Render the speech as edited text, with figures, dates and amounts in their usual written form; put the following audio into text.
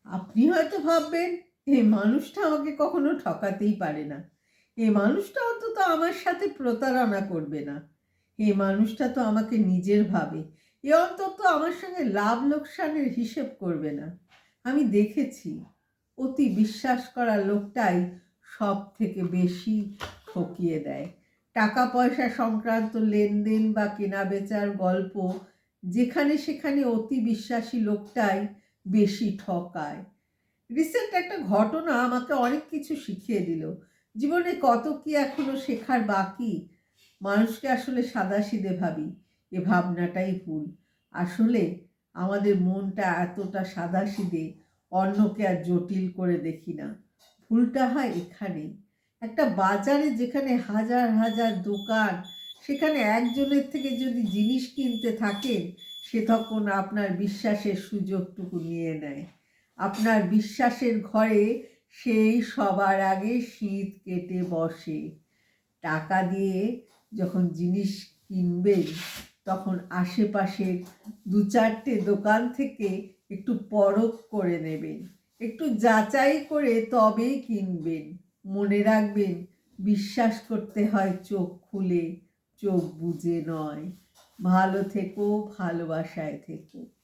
আপনি হয়তো ভাববেন, এই মানুষটা আমাকে কখনো ঠকাতেই পারে না। এই মানুষটা অন্তত আমার সাথে প্রতারণা করবে না। এই মানুষটা তো আমাকে নিজের ভাবে। এ অন্তত আমার সঙ্গে লাভ লোকসানের হিসেব করবে না। আমি দেখেছি, অতি বিশ্বাস করা লোকটাই সবথেকে বেশি ঠকিয়ে দেয়। টাকা পয়সা সংক্রান্ত লেনদেন বা কেনাবেচার গল্প যেখানে সেখানে অতি বিশ্বাসী লোকটাই বেশি ঠকায়। রিসেন্ট একটা ঘটনা আমাকে অনেক কিছু শিখিয়ে দিল। জীবনে কত কি এখনো শেখার বাকি। মানুষকে আসলে সাদাসিধে ভাবি, এ ভাবনাটাই ভুল। আসলে আমাদের মনটা এতটা সাদাসিধে, অন্যকে আর জটিল করে দেখি না। ভুলটা হয় এখানেই। একটা বাজারে যেখানে হাজার হাজার দোকান, সেখানে একজনের থেকে যদি জিনিস কিনতে থাকেন, সে তখন আপনার বিশ্বাসের সুযোগটুকু নিয়ে নেয়। আপনার বিশ্বাসের ঘরে সেই সবার আগে শীত কেটে বসে। টাকা দিয়ে যখন জিনিস কিনবেন, তখন আশেপাশের দু চারটে দোকান থেকে একটু পরখ করে নেবেন, একটু যাচাই করে তবেই কিনবেন। মনে রাখবেন, বিশ্বাস করতে হয় চোখ খুলে, চোখ বুজে নয়। ভালো থেকো, ভালোবাসায় থেকো।